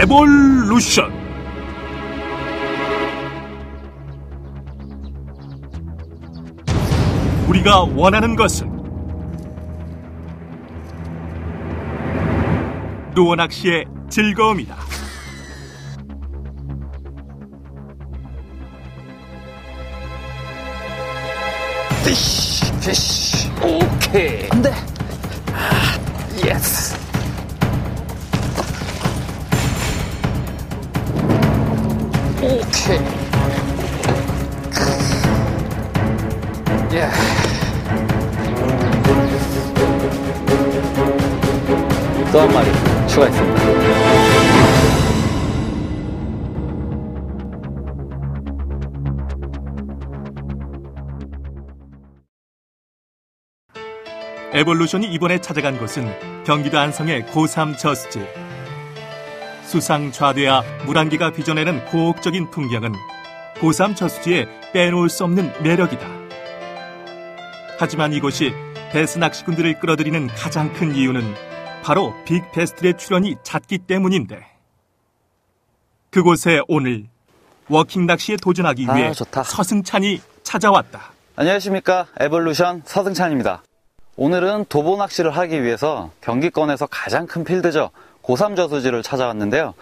에볼루션. 우리가 원하는 것은 루어 낚시의 즐거움이다. 피쉬. 오케이. 안 돼. 예스. 오케이. 예. 또 한 마리 추가했습니다. 에볼루션이 이번에 찾아간 곳은 경기도 안성의 고3 저수지. 수상 좌대와 물안개가 빚어내는 고혹적인 풍경은 고3 저수지에 빼놓을 수 없는 매력이다. 하지만 이곳이 베스 낚시꾼들을 끌어들이는 가장 큰 이유는 바로 빅베스들의 출현이 잦기 때문인데, 그곳에 오늘 워킹 낚시에 도전하기 위해 서승찬이 찾아왔다. 안녕하십니까, 에볼루션 서승찬입니다. 오늘은 도보 낚시를 하기 위해서 경기권에서 가장 큰 필드죠, 고3 저수지를 찾아왔는데요.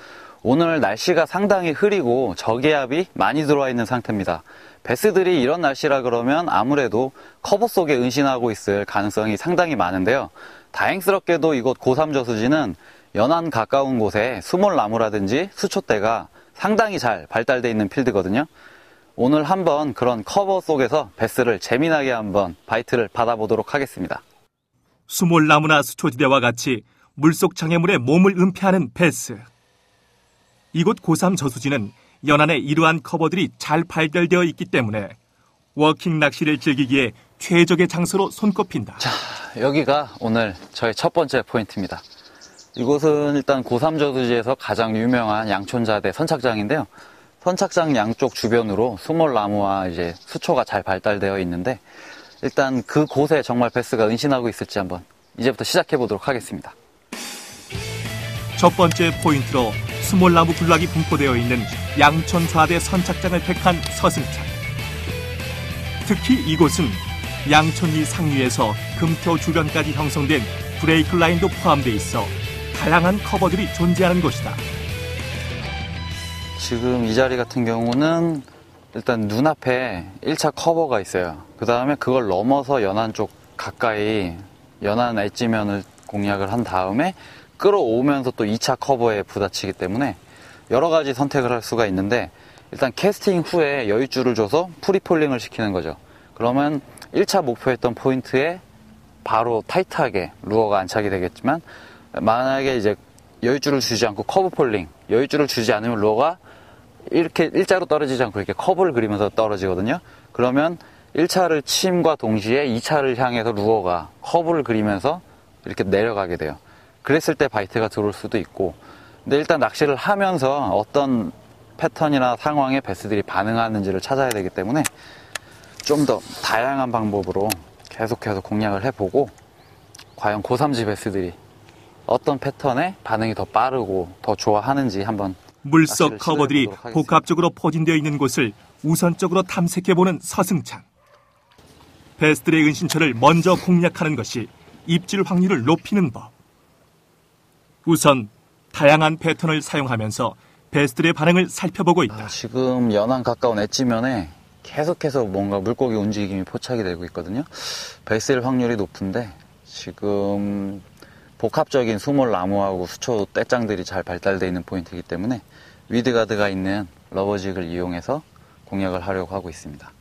오늘 날씨가 상당히 흐리고 저기압이 많이 들어와 있는 상태입니다. 베스들이 이런 날씨라 그러면 아무래도 커버 속에 은신하고 있을 가능성이 상당히 많은데요. 다행스럽게도 이곳 고3 저수지는 연안 가까운 곳에 수몰나무라든지 수초대가 상당히 잘 발달되어 있는 필드거든요. 오늘 한번 그런 커버 속에서 베스를 재미나게 한번 바이트를 받아보도록 하겠습니다. 수몰나무나 수초지대와 같이 물속 장애물에 몸을 은폐하는 베스. 이곳 고3 저수지는 연안에 이러한 커버들이 잘 발달되어 있기 때문에 워킹 낚시를 즐기기에 최적의 장소로 손꼽힌다. 자, 여기가 오늘 저의 첫 번째 포인트입니다. 이곳은 일단 고3 저수지에서 가장 유명한 양촌자대 선착장인데요. 선착장 양쪽 주변으로 수몰나무와 이제 수초가 잘 발달되어 있는데, 일단 그곳에 정말 베스가 은신하고 있을지 한번 이제부터 시작해 보도록 하겠습니다. 첫 번째 포인트로 수몰나무 군락이 분포되어 있는 양촌 좌대 선착장을 택한 서승찬. 특히 이곳은 양촌리 상류에서 금토 주변까지 형성된 브레이크 라인도 포함되어 있어 다양한 커버들이 존재하는 곳이다. 지금 이 자리 같은 경우는 일단 눈앞에 1차 커버가 있어요. 그 다음에 그걸 넘어서 연안 쪽 가까이 연안 엣지면을 공략을 한 다음에 끌어오면서 또 2차 커버에 부딪히기 때문에 여러 가지 선택을 할 수가 있는데, 일단 캐스팅 후에 여유줄을 줘서 프리폴링을 시키는 거죠. 그러면 1차 목표했던 포인트에 바로 타이트하게 루어가 안착이 되겠지만, 만약에 이제 여유줄을 주지 않고 커브 폴링, 여유줄을 주지 않으면 루어가 이렇게 일자로 떨어지지 않고 이렇게 커브를 그리면서 떨어지거든요. 그러면 1차를 침과 동시에 2차를 향해서 루어가 커브를 그리면서 이렇게 내려가게 돼요. 그랬을 때 바이트가 들어올 수도 있고, 근데 일단 낚시를 하면서 어떤 패턴이나 상황에 베스들이 반응하는지를 찾아야 되기 때문에 좀 더 다양한 방법으로 계속해서 공략을 해보고, 과연 고3지 베스들이 어떤 패턴에 반응이 더 빠르고 더 좋아하는지 한번 물속 커버들이 복합적으로 포진되어 있는 곳을 우선적으로 탐색해보는 서승찬. 베스들의 은신처를 먼저 공략하는 것이 입질 확률을 높이는 법. 우선 다양한 패턴을 사용하면서 베스들의 반응을 살펴보고 있다. 지금 연안 가까운 엣지면에 계속해서 뭔가 물고기 움직임이 포착이 되고 있거든요. 베스일 확률이 높은데, 지금 복합적인 수몰나무하고 수초 떼짱들이 잘 발달되어 있는 포인트이기 때문에 위드가드가 있는 러버직을 이용해서 공략을 하려고 하고 있습니다.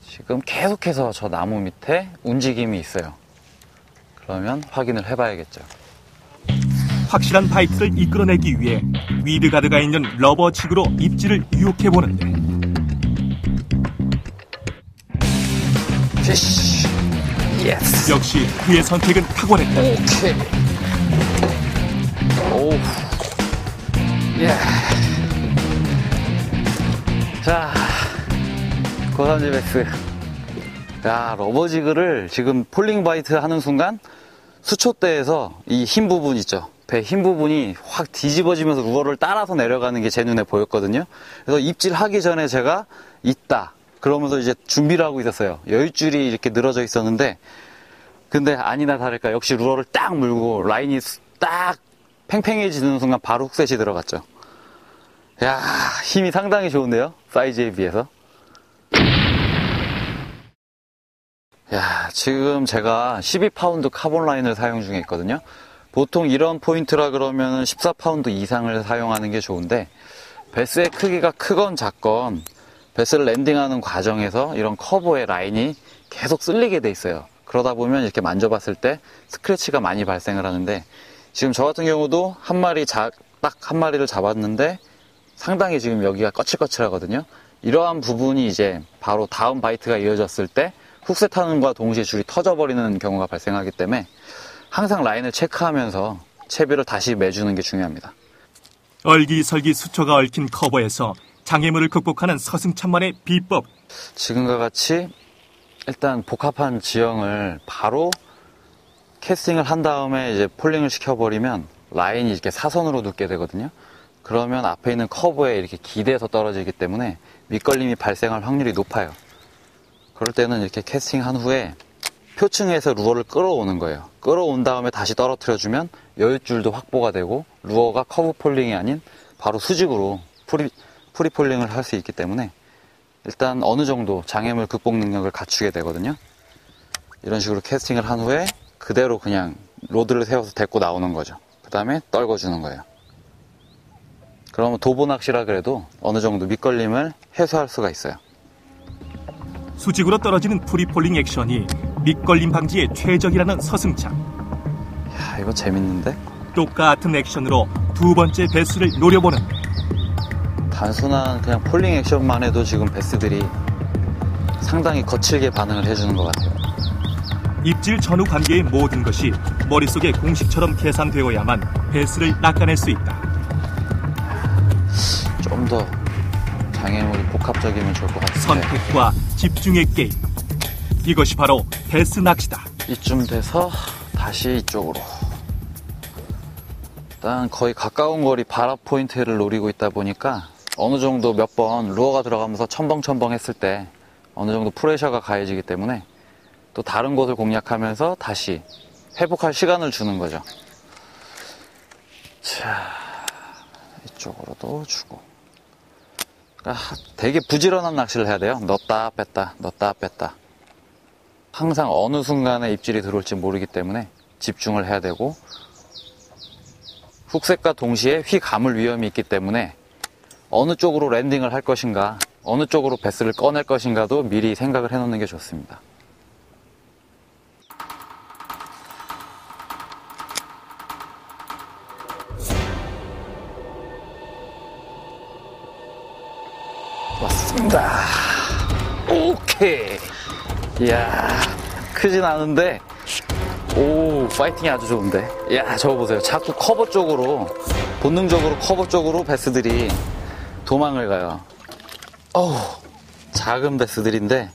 지금 계속해서 저 나무 밑에 움직임이 있어요. 그러면 확인을 해봐야겠죠. 확실한 바이트를 이끌어내기 위해 위드가드가 있는 러버직으로 입질을 유혹해보는데, 피쉬. 예스. 역시 그의 선택은 탁월했다. 오케이. 오. 예. 자, 고3지 베스. 야, 러버지그를 지금 폴링 바이트 하는 순간 수초대에서 이 흰 부분 있죠, 배 흰 부분이 확 뒤집어지면서 루어를 따라서 내려가는 게 제 눈에 보였거든요. 그래서 입질하기 전에 제가 있다 그러면서 이제 준비를 하고 있었어요. 여윳줄이 이렇게 늘어져 있었는데, 근데 아니나 다를까 역시 루어를 딱 물고 라인이 딱 팽팽해지는 순간 바로 훅셋이 들어갔죠. 야, 힘이 상당히 좋은데요, 사이즈에 비해서. 야, 지금 제가 12파운드 카본 라인을 사용 중에 있거든요. 보통 이런 포인트라 그러면 14파운드 이상을 사용하는 게 좋은데, 베스의 크기가 크건 작건 베스를 랜딩하는 과정에서 이런 커버의 라인이 계속 쓸리게 돼 있어요. 그러다 보면 이렇게 만져봤을 때 스크래치가 많이 발생을 하는데, 지금 저 같은 경우도 딱 한 마리를 잡았는데 상당히 지금 여기가 거칠거칠하거든요. 이러한 부분이 이제 바로 다음 바이트가 이어졌을 때 훅셋하는 것과 동시에 줄이 터져버리는 경우가 발생하기 때문에 항상 라인을 체크하면서 채비를 다시 매주는 게 중요합니다. 얼기설기 수초가 얽힌 커버에서 장애물을 극복하는 서승찬만의 비법. 지금과 같이 일단 복합한 지형을 바로 캐스팅을 한 다음에 이제 폴링을 시켜버리면 라인이 이렇게 사선으로 눕게 되거든요. 그러면 앞에 있는 커브에 이렇게 기대서 떨어지기 때문에 밑걸림이 발생할 확률이 높아요. 그럴 때는 이렇게 캐스팅한 후에 표층에서 루어를 끌어오는 거예요. 끌어온 다음에 다시 떨어뜨려주면 여윳줄도 확보가 되고 루어가 커브 폴링이 아닌 바로 수직으로 프리 폴링을 할 수 있기 때문에 일단 어느 정도 장애물 극복 능력을 갖추게 되거든요. 이런 식으로 캐스팅을 한 후에 그대로 그냥 로드를 세워서 데리고 나오는 거죠. 그 다음에 떨궈주는 거예요. 그러면 도보 낚시라 그래도 어느 정도 밑걸림을 해소할 수가 있어요. 수직으로 떨어지는 프리폴링 액션이 밑걸림 방지에 최적이라는 서승찬. 야, 이거 재밌는데? 똑같은 액션으로 두 번째 베스를 노려보는데, 단순한 그냥 폴링 액션만 해도 지금 베스들이 상당히 거칠게 반응을 해주는 것 같아요. 입질 전후 관계의 모든 것이 머릿속에 공식처럼 계산되어야만 베스를 낚아낼 수 있다. 좀 더 장애물이 복합적이면 좋을 것 같은데. 선택과 집중의 게임. 이것이 바로 베스 낚시다. 이쯤 돼서 다시 이쪽으로. 일단 거의 가까운 거리 바랍 포인트를 노리고 있다 보니까 어느 정도 몇 번 루어가 들어가면서 첨벙첨벙 했을 때 어느 정도 프레셔가 가해지기 때문에 또 다른 곳을 공략하면서 다시 회복할 시간을 주는 거죠. 자, 이쪽으로도 주고. 그러니까 되게 부지런한 낚시를 해야 돼요. 넣었다 뺐다 넣었다 뺐다. 항상 어느 순간에 입질이 들어올지 모르기 때문에 집중을 해야 되고, 훅셋과 동시에 휘 감을 위험이 있기 때문에 어느 쪽으로 랜딩을 할 것인가, 어느 쪽으로 베스를 꺼낼 것인가도 미리 생각을 해놓는 게 좋습니다. 왔습니다. 오케이. 이야, 크진 않은데 오, 파이팅이 아주 좋은데. 이야, 저거 보세요. 자꾸 커버 쪽으로, 본능적으로 커버 쪽으로 베스들이 도망을 가요. 어우, 작은 베스들인데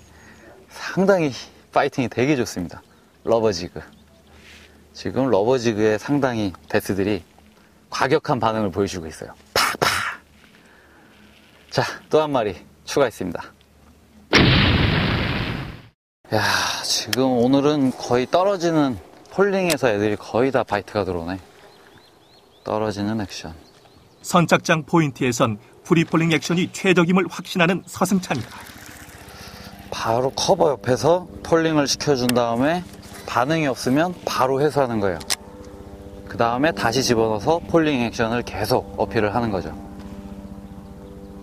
상당히 파이팅이 되게 좋습니다. 러버지그. 지금 러버지그에 상당히 베스들이 과격한 반응을 보여주고 있어요. 팍팍. 자, 또 한 마리 추가했습니다. 야, 지금 오늘은 거의 떨어지는 폴링에서 애들이 거의 다 바이트가 들어오네. 떨어지는 액션. 선착장 포인트에선 프리폴링 액션이 최적임을 확신하는 서승찬이다. 바로 커버 옆에서 폴링을 시켜준 다음에 반응이 없으면 바로 회수하는 거예요. 그 다음에 다시 집어넣어서 폴링 액션을 계속 어필을 하는 거죠.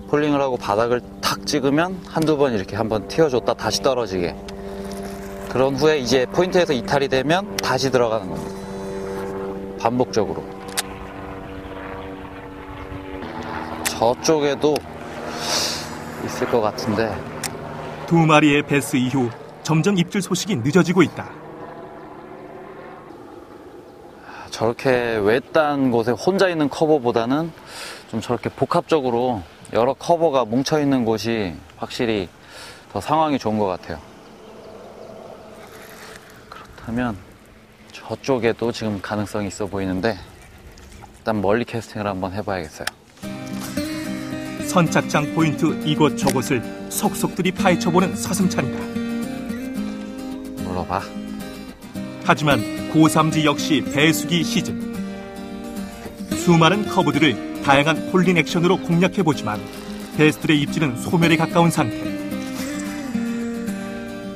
폴링을 하고 바닥을 탁 찍으면 한두 번 이렇게 한번 튀어줬다 다시 떨어지게. 그런 후에 이제 포인트에서 이탈이 되면 다시 들어가는 겁니다. 반복적으로. 저쪽에도 있을 것 같은데. 두 마리의 베스 이후 점점 입질 소식이 늦어지고 있다. 저렇게 외딴 곳에 혼자 있는 커버보다는 좀 저렇게 복합적으로 여러 커버가 뭉쳐있는 곳이 확실히 더 상황이 좋은 것 같아요. 그렇다면 저쪽에도 지금 가능성이 있어 보이는데 일단 멀리 캐스팅을 한번 해봐야겠어요. 선착장 포인트 이곳저곳을 속속들이 파헤쳐보는 서승찬이다. 물어봐. 하지만 고삼지 역시 배수기 시즌. 수많은 커브들을 다양한 홀린 액션으로 공략해보지만 베스트의 입지는 소멸에 가까운 상태.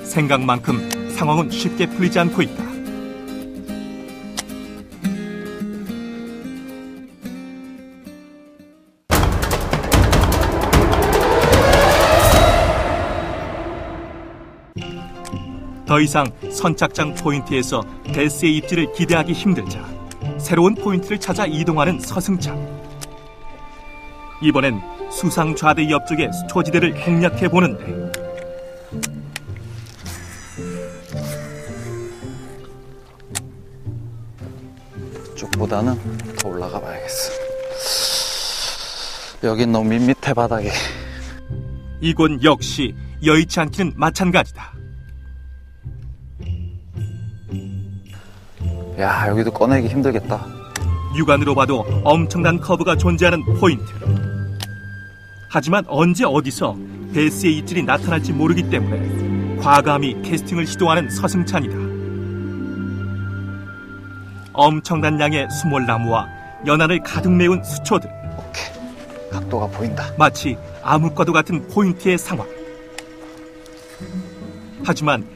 생각만큼 상황은 쉽게 풀리지 않고 있다. 더 이상 선착장 포인트에서 베스의 입지를 기대하기 힘들자 새로운 포인트를 찾아 이동하는 서승찬. 이번엔 수상 좌대 옆쪽의 수초지대를 공략해보는데 쪽보다는 더 올라가 봐야겠어. 여긴 너무 밋밋해 바닥에. 이곳 역시 여의치 않기는 마찬가지다. 야, 여기도 꺼내기 힘들겠다. 육안으로 봐도 엄청난 커브가 존재하는 포인트. 하지만 언제 어디서 베스의 입질이 나타날지 모르기 때문에 과감히 캐스팅을 시도하는 서승찬이다. 엄청난 양의 수몰나무와 연안을 가득 메운 수초들. 오케이, 각도가 보인다. 마치 암흑과도 같은 포인트의 상황. 하지만